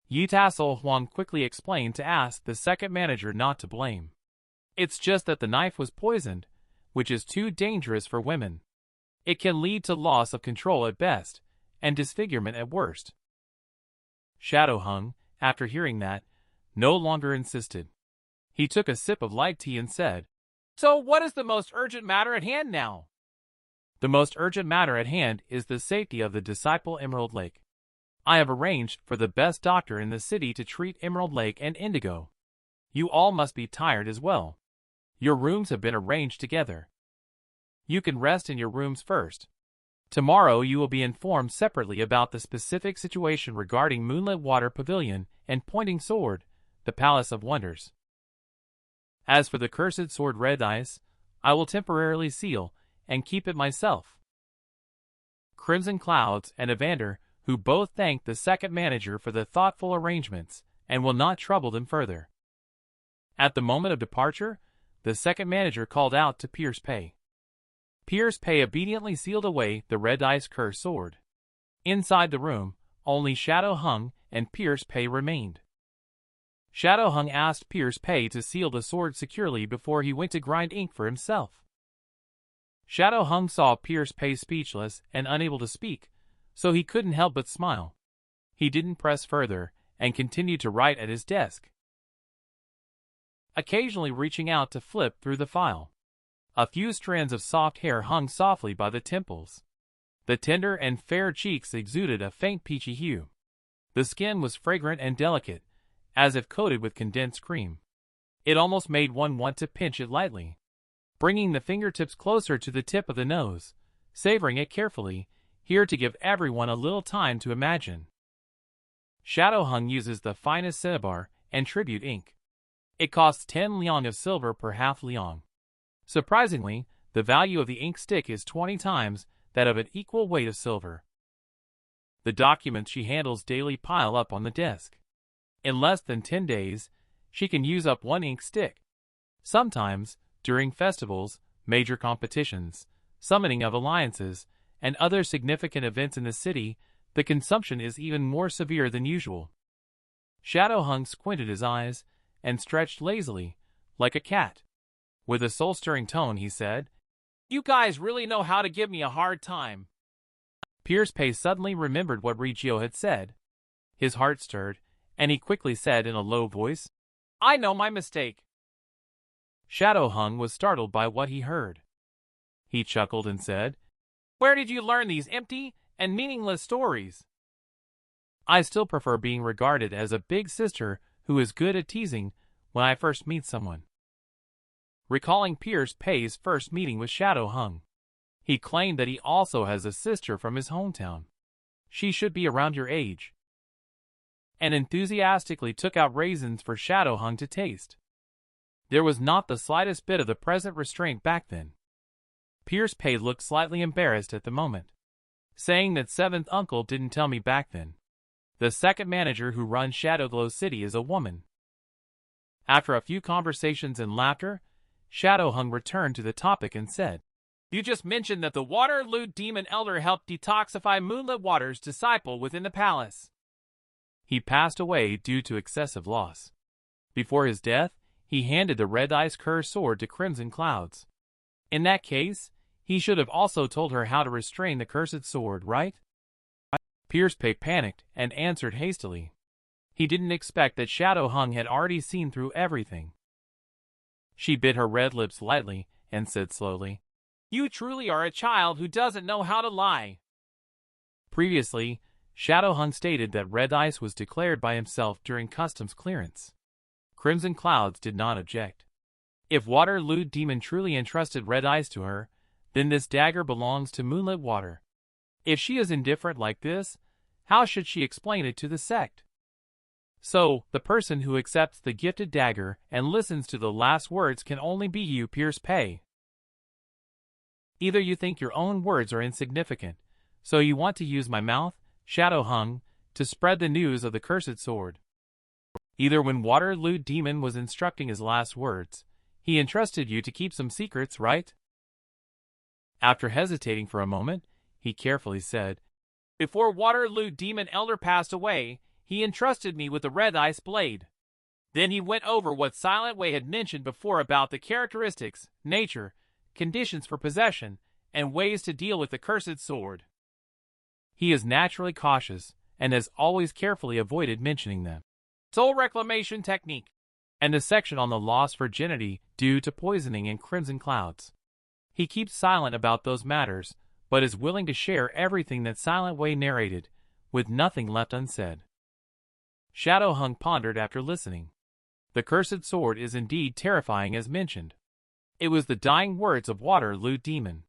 Yi Tassel Huang quickly explained to ask the second manager not to blame. "It's just that the knife was poisoned, which is too dangerous for women. It can lead to loss of control at best, and disfigurement at worst." Shadow Hung, after hearing that, no longer insisted. He took a sip of light tea and said, "So what is the most urgent matter at hand now?" "The most urgent matter at hand is the safety of the disciple Emerald Lake. I have arranged for the best doctor in the city to treat Emerald Lake and Indigo. You all must be tired as well. Your rooms have been arranged together. You can rest in your rooms first. Tomorrow you will be informed separately about the specific situation regarding Moonlit Water Pavilion and Pointing Sword, the Palace of Wonders. As for the cursed sword Red Ice, I will temporarily seal and keep it myself." Crimson Clouds and Evander, who both thanked the second manager for the thoughtful arrangements and will not trouble them further. At the moment of departure, the second manager called out to Pierce Pay, Pierce Pei obediently sealed away the red ice curse sword. Inside the room, only Shadow Hung and Pierce Pei remained. Shadow Hung asked Pierce Pei to seal the sword securely before he went to grind ink for himself. Shadow Hung saw Pierce Pei speechless and unable to speak, so he couldn't help but smile. He didn't press further and continued to write at his desk, occasionally reaching out to flip through the file. A few strands of soft hair hung softly by the temples. The tender and fair cheeks exuded a faint peachy hue. The skin was fragrant and delicate, as if coated with condensed cream. It almost made one want to pinch it lightly. Bringing the fingertips closer to the tip of the nose, savoring it carefully, here to give everyone a little time to imagine. Shadow Hung uses the finest cinnabar and tribute ink. It costs 10 liang of silver per half liang. Surprisingly, the value of the ink stick is 20 times that of an equal weight of silver. The documents she handles daily pile up on the desk. In less than 10 days, she can use up one ink stick. Sometimes, during festivals, major competitions, summoning of alliances, and other significant events in the city, the consumption is even more severe than usual. Shadow Hung squinted his eyes and stretched lazily, like a cat. With a soul-stirring tone, he said, "You guys really know how to give me a hard time." Pierce Pei suddenly remembered what Rigio had said. His heart stirred, and he quickly said in a low voice, "I know my mistake." Shadow Hung was startled by what he heard. He chuckled and said, "Where did you learn these empty and meaningless stories?" "I still prefer being regarded as a big sister who is good at teasing when I first meet someone." Recalling Pierce Pei's first meeting with Shadow Hung, he claimed that he also has a sister from his hometown. She should be around your age. And enthusiastically took out raisins for Shadow Hung to taste. There was not the slightest bit of the present restraint back then. Pierce Pei looked slightly embarrassed at the moment, saying that seventh uncle didn't tell me back then. The second manager who runs Shadowglow City is a woman. After a few conversations and laughter, Shadow Hung returned to the topic and said, "You just mentioned that the water-lewd demon elder helped detoxify Moonlit Water's disciple within the palace. He passed away due to excessive loss. Before his death, he handed the red ice curse sword to Crimson Clouds. In that case, he should have also told her how to restrain the cursed sword, right?" Pierce Pei panicked and answered hastily. He didn't expect that Shadow Hung had already seen through everything. She bit her red lips lightly and said slowly, "You truly are a child who doesn't know how to lie." Previously, Shadow Hung stated that red ice was declared by himself during customs clearance. Crimson Clouds did not object. If Water-lewd Demon truly entrusted red ice to her, then this dagger belongs to Moonlit Water. If she is indifferent like this, how should she explain it to the sect? So, the person who accepts the gifted dagger and listens to the last words can only be you, Pierce Pei. Either you think your own words are insignificant, so you want to use my mouth, Shadow Hung, to spread the news of the cursed sword. Either when Water-lewd Demon was instructing his last words, he entrusted you to keep some secrets, right?" After hesitating for a moment, he carefully said, "Before Water-lewd Demon Elder passed away, he entrusted me with the red ice blade. Then he went over what Silent Way had mentioned before about the characteristics, nature, conditions for possession, and ways to deal with the cursed sword. He is naturally cautious, and has always carefully avoided mentioning them. Soul reclamation technique, and the section on the lost virginity due to poisoning in Crimson Clouds. He keeps silent about those matters, but is willing to share everything that Silent Way narrated, with nothing left unsaid." Shadow Hung pondered after listening. The cursed sword is indeed terrifying as mentioned. It was the dying words of Water-lewd Demon.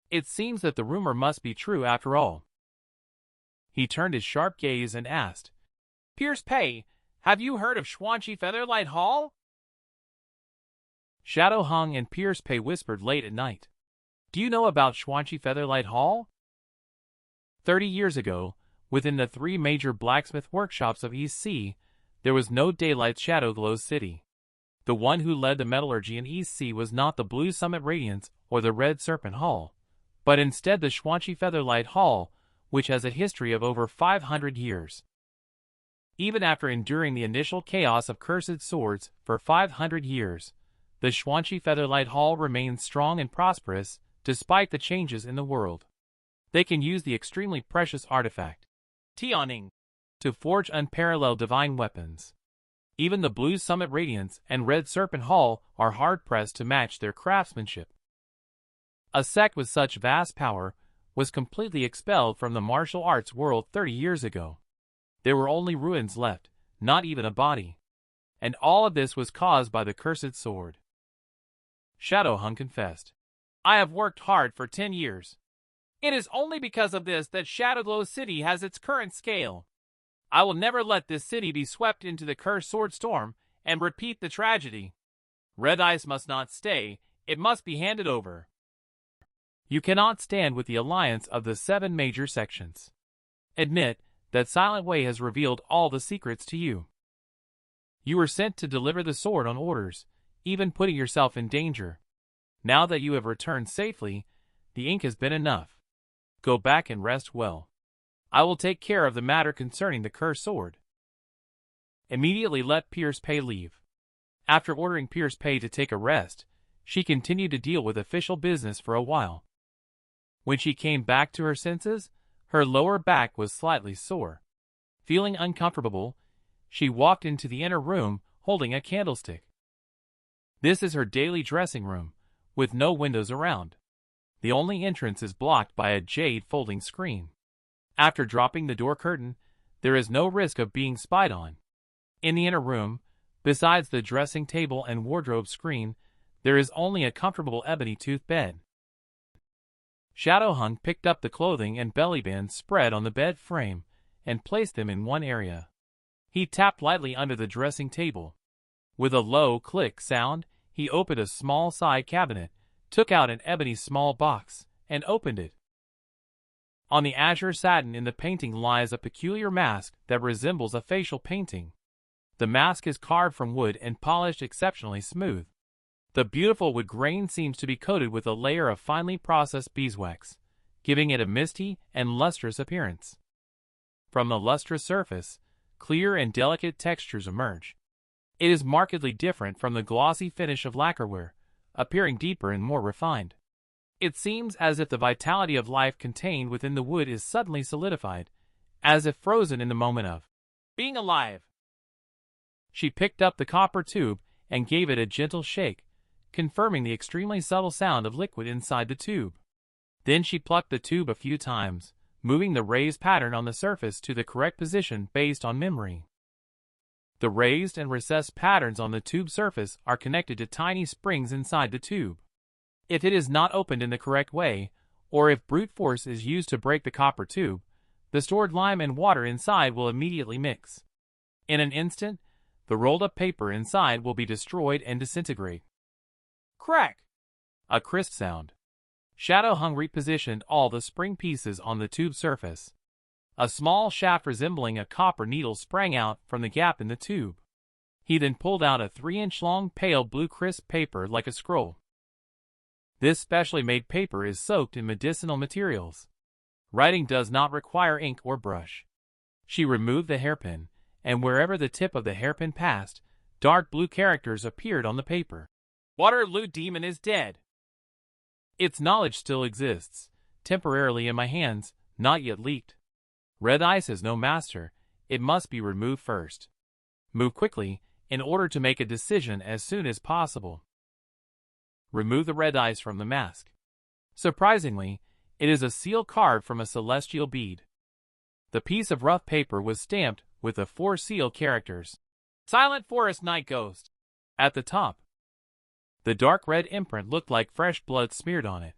It seems that the rumor must be true after all. He turned his sharp gaze and asked, "Pierce Pei, have you heard of Xuanqi Featherlight Hall?" Shadow Hung and Pierce Pei whispered late at night. "Do you know about Xuanqi Featherlight Hall?" 30 years ago, within the 3 major blacksmith workshops of East Sea, there was no daylight Shadowglow City. The one who led the metallurgy in East Sea was not the Blue Summit Radiance or the Red Serpent Hall, but instead the Xuanqi Featherlight Hall, which has a history of over 500 years. Even after enduring the initial chaos of cursed swords for 500 years, the Xuanqi Featherlight Hall remains strong and prosperous despite the changes in the world. They can use the extremely precious artifact, Tianing, to forge unparalleled divine weapons. Even the Blue Summit Radiance and Red Serpent Hall are hard-pressed to match their craftsmanship. A sect with such vast power was completely expelled from the martial arts world 30 years ago. There were only ruins left, not even a body. And all of this was caused by the cursed sword. Shadowhung confessed, "I have worked hard for 10 years. It is only because of this that Shadowglow City has its current scale. I will never let this city be swept into the cursed sword storm and repeat the tragedy. Red Ice must not stay, it must be handed over." You cannot stand with the alliance of the 7 major sections. Admit that Silent Way has revealed all the secrets to you. You were sent to deliver the sword on orders, even putting yourself in danger. Now that you have returned safely, the ink has been enough. Go back and rest well. I will take care of the matter concerning the cursed sword. Immediately let Pierce Pay leave. After ordering Pierce Pay to take a rest, she continued to deal with official business for a while. When she came back to her senses, her lower back was slightly sore. Feeling uncomfortable, she walked into the inner room holding a candlestick. This is her daily dressing room, with no windows around. The only entrance is blocked by a jade folding screen. After dropping the door curtain, there is no risk of being spied on. In the inner room, besides the dressing table and wardrobe screen, there is only a comfortable ebony-toothed bed. Shadowhung picked up the clothing and belly bands spread on the bed frame and placed them in one area. He tapped lightly under the dressing table. With a low click sound, he opened a small side cabinet, took out an ebony small box, and opened it. On the azure satin in the painting lies a peculiar mask that resembles a facial painting. The mask is carved from wood and polished exceptionally smooth. The beautiful wood grain seems to be coated with a layer of finely processed beeswax, giving it a misty and lustrous appearance. From the lustrous surface, clear and delicate textures emerge. It is markedly different from the glossy finish of lacquerware, appearing deeper and more refined. It seems as if the vitality of life contained within the wood is suddenly solidified, as if frozen in the moment of being alive. She picked up the copper tube and gave it a gentle shake, confirming the extremely subtle sound of liquid inside the tube. Then she plucked the tube a few times, moving the raised pattern on the surface to the correct position based on memory. The raised and recessed patterns on the tube surface are connected to tiny springs inside the tube. If it is not opened in the correct way, or if brute force is used to break the copper tube, the stored lime and water inside will immediately mix. In an instant, the rolled-up paper inside will be destroyed and disintegrate. Crack! A crisp sound. Shadowhung repositioned all the spring pieces on the tube surface. A small shaft resembling a copper needle sprang out from the gap in the tube. He then pulled out a 3-inch long pale blue crisp paper like a scroll. This specially made paper is soaked in medicinal materials. Writing does not require ink or brush. She removed the hairpin, and wherever the tip of the hairpin passed, dark blue characters appeared on the paper. Waterloo Demon is dead. Its knowledge still exists, temporarily in my hands, not yet leaked. Red Ice has no master, it must be removed first. Move quickly, in order to make a decision as soon as possible. Remove the red ice from the mask. Surprisingly, it is a seal carved from a celestial bead. The piece of rough paper was stamped with the 4 seal characters. Silent Forest Night Ghost. At the top. The dark red imprint looked like fresh blood smeared on it.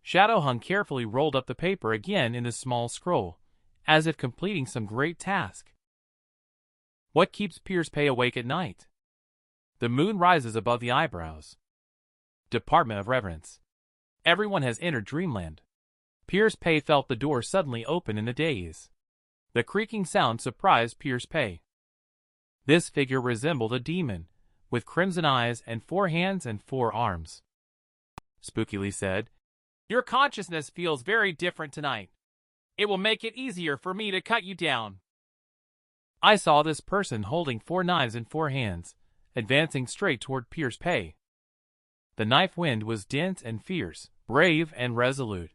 Shadowhung carefully rolled up the paper again in the small scroll, as if completing some great task. What keeps Pierce Pay awake at night? The moon rises above the eyebrows. Department of Reverence. Everyone has entered dreamland. Pierce Pay felt the door suddenly open in a daze. The creaking sound surprised Pierce Pay. This figure resembled a demon, with crimson eyes and 4 hands and 4 arms. Spookily said, Your consciousness feels very different tonight. It will make it easier for me to cut you down. I saw this person holding 4 knives in 4 hands, advancing straight toward Pierce Pei. The knife wind was dense and fierce, brave and resolute.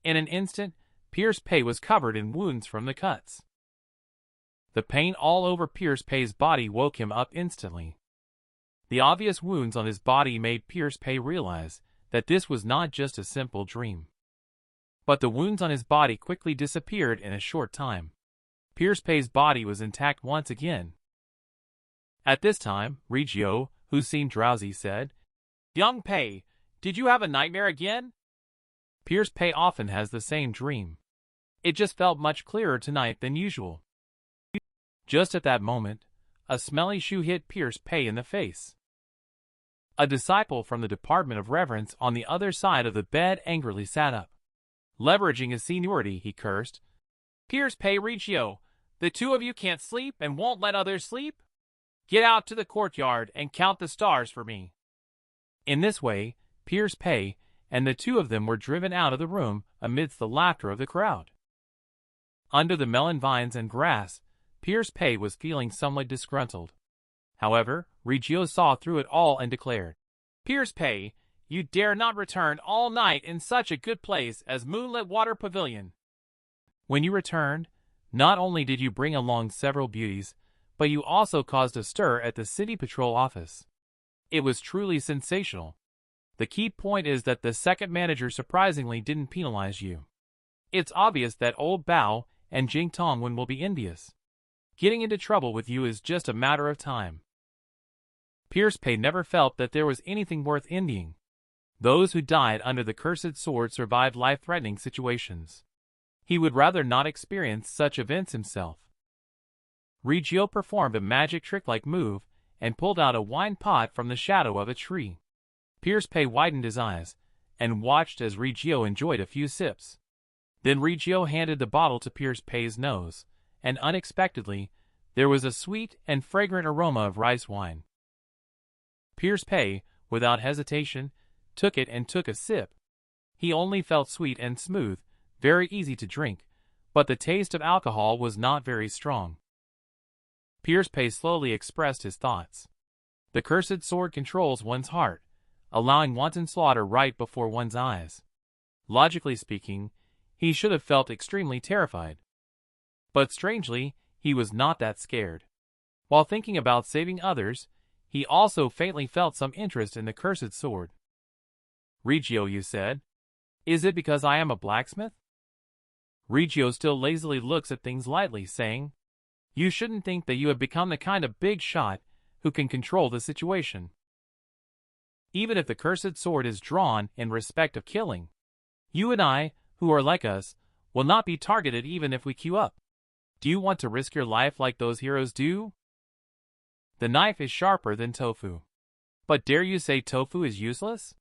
In an instant, Pierce Pei was covered in wounds from the cuts. The pain all over Pierce Pei's body woke him up instantly. The obvious wounds on his body made Pierce Pei realize that this was not just a simple dream. But the wounds on his body quickly disappeared in a short time. Pierce Pei's body was intact once again. At this time, Rigio, who seemed drowsy, said, "Young Pei, did you have a nightmare again?" Pierce Pei often has the same dream. It just felt much clearer tonight than usual. Just at that moment, a smelly shoe hit Pierce Pei in the face. A disciple from the Department of Reverence on the other side of the bed angrily sat up. Leveraging his seniority, he cursed, "Pierce Pei, Rigio, the two of you can't sleep and won't let others sleep? Get out to the courtyard and count the stars for me." In this way, Pierce Pei and the two of them were driven out of the room amidst the laughter of the crowd. Under the melon vines and grass, Pierce Pei was feeling somewhat disgruntled. However, Rigio saw through it all and declared, "Pierce Pei, you dare not return all night in such a good place as Moonlit Water Pavilion. When you returned, not only did you bring along several beauties, but you also caused a stir at the City Patrol office. It was truly sensational. The key point is that the second manager surprisingly didn't penalize you. It's obvious that old Bao and Jing Tongwen will be envious. Getting into trouble with you is just a matter of time." Pierce Pei never felt that there was anything worth envying. Those who died under the cursed sword survived life-threatening situations. He would rather not experience such events himself. Rigio performed a magic trick-like move and pulled out a wine pot from the shadow of a tree. Pierce Pei widened his eyes and watched as Rigio enjoyed a few sips. Then Rigio handed the bottle to Pierce Pei's nose, and unexpectedly, there was a sweet and fragrant aroma of rice wine. Pierce Pei, without hesitation, took it and took a sip. He only felt sweet and smooth, very easy to drink, but the taste of alcohol was not very strong. Pierce Pei slowly expressed his thoughts. The cursed sword controls one's heart, allowing wanton slaughter right before one's eyes. Logically speaking, he should have felt extremely terrified. But strangely, he was not that scared. While thinking about saving others, he also faintly felt some interest in the cursed sword. "Rigio, you said? Is it because I am a blacksmith?" Rigio still lazily looks at things lightly, saying, "You shouldn't think that you have become the kind of big shot who can control the situation. Even if the cursed sword is drawn in respect of killing, you and I, who are like us, will not be targeted even if we queue up. Do you want to risk your life like those heroes do? The knife is sharper than tofu. But dare you say tofu is useless?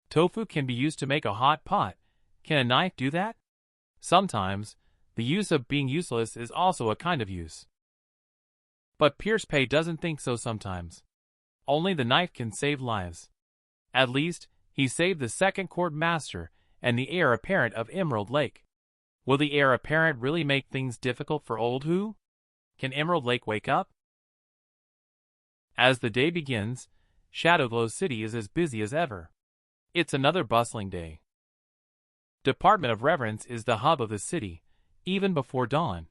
Tofu can be used to make a hot pot. Can a knife do that? Sometimes, the use of being useless is also a kind of use. But Pierce Pei doesn't think so sometimes. Only the knife can save lives. At least, he saved the second court master and the heir apparent of Emerald Lake. Will the heir apparent really make things difficult for old Hu? Can Emerald Lake wake up?" As the day begins, Shadowglow City is as busy as ever. It's another bustling day. Department of Reverence is the hub of the city, even before dawn.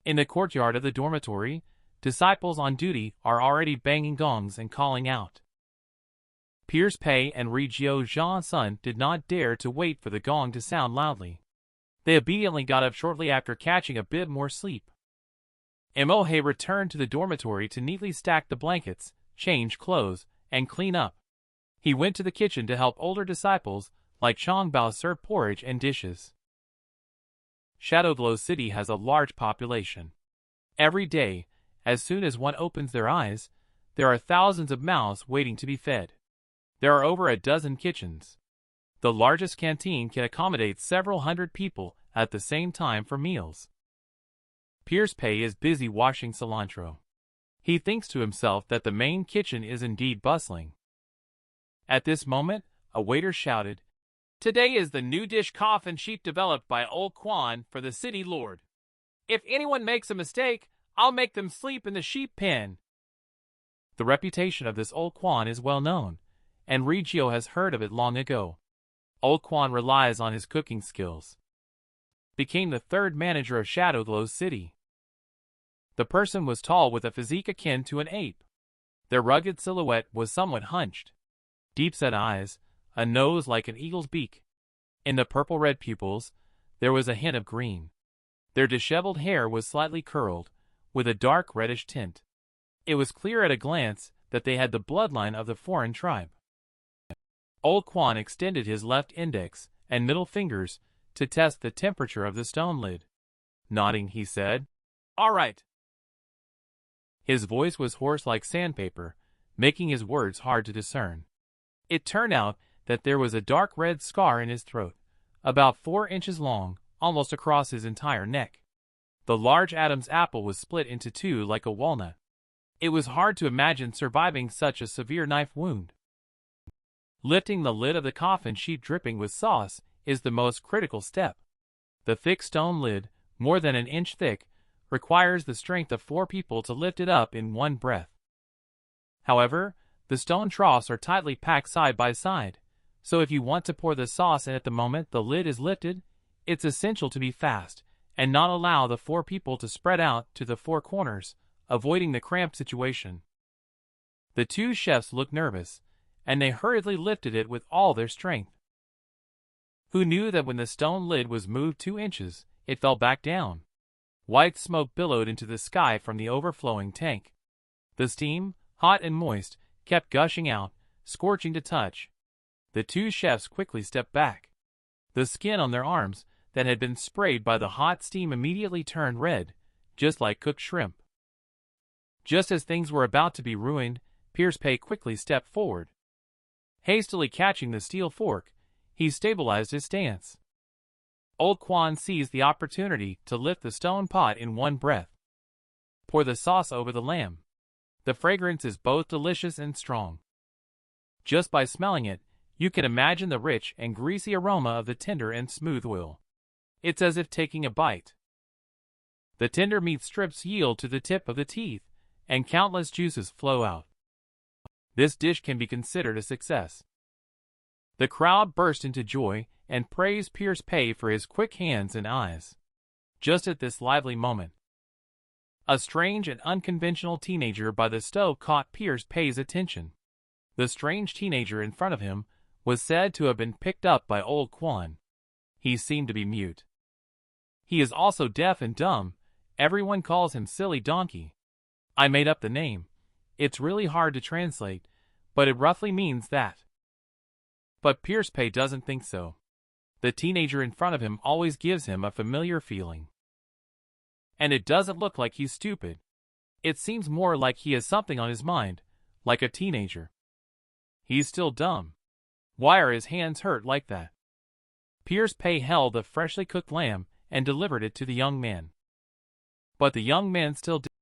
In the courtyard of the dormitory, disciples on duty are already banging gongs and calling out. Pierce Pei and Rigio Zhang Sun did not dare to wait for the gong to sound loudly. They obediently got up shortly after catching a bit more sleep. Emohe returned to the dormitory to neatly stack the blankets, change clothes, and clean up. He went to the kitchen to help older disciples like Changbao serve porridge and dishes. Shadowglow City has a large population. Every day, as soon as one opens their eyes, there are thousands of mouths waiting to be fed. There are over a dozen kitchens. The largest canteen can accommodate several hundred people at the same time for meals. Pierce Pei is busy washing cilantro. He thinks to himself that the main kitchen is indeed bustling. At this moment, a waiter shouted, Today is the new dish coffin sheep developed by Old Quan for the city lord. If anyone makes a mistake, I'll make them sleep in the sheep pen. The reputation of this Old Quan is well known, and Riggio has heard of it long ago. Old Quan relies on his cooking skills. Became the third manager of Shadowglow's city. The person was tall with a physique akin to an ape. Their rugged silhouette was somewhat hunched. Deep-set eyes, a nose like an eagle's beak. In the purple-red pupils, there was a hint of green. Their disheveled hair was slightly curled, with a dark reddish tint. It was clear at a glance that they had the bloodline of the foreign tribe. Old Quan extended his left index and middle fingers to test the temperature of the stone lid. Nodding, he said, "All right." His voice was hoarse like sandpaper, making his words hard to discern. It turned out that there was a dark red scar in his throat, about 4 inches long, almost across his entire neck. The large Adam's apple was split into two like a walnut. It was hard to imagine surviving such a severe knife wound. Lifting the lid of the coffin sheet dripping with sauce is the most critical step. The thick stone lid, more than an inch thick, requires the strength of 4 people to lift it up in one breath. However, the stone troughs are tightly packed side by side, so if you want to pour the sauce in at the moment the lid is lifted, it's essential to be fast and not allow the 4 people to spread out to the 4 corners, avoiding the cramped situation. The 2 chefs looked nervous, and they hurriedly lifted it with all their strength. Who knew that when the stone lid was moved 2 inches, it fell back down? White smoke billowed into the sky from the overflowing tank. The steam, hot and moist, kept gushing out, scorching to touch. The 2 chefs quickly stepped back. The skin on their arms, that had been sprayed by the hot steam, immediately turned red, just like cooked shrimp. Just as things were about to be ruined, Pierce Pay quickly stepped forward. Hastily catching the steel fork, he stabilized his stance. Old Quan seized the opportunity to lift the stone pot in one breath. Pour the sauce over the lamb. The fragrance is both delicious and strong. Just by smelling it, you can imagine the rich and greasy aroma of the tender and smooth oil. It's as if taking a bite. The tender meat strips yield to the tip of the teeth, and countless juices flow out. This dish can be considered a success. The crowd burst into joy and praised Pierce Pay for his quick hands and eyes. Just at this lively moment, a strange and unconventional teenager by the stove caught Pierce Pay's attention. The strange teenager in front of him was said to have been picked up by Old Quan. He seemed to be mute. He is also deaf and dumb. Everyone calls him Silly Donkey. I made up the name. It's really hard to translate, but it roughly means that. But Pierce Pay doesn't think so. The teenager in front of him always gives him a familiar feeling. And it doesn't look like he's stupid. It seems more like he has something on his mind, like a teenager. He's still dumb. Why are his hands hurt like that? Pierce Pay held the freshly cooked lamb and delivered it to the young man. But the young man still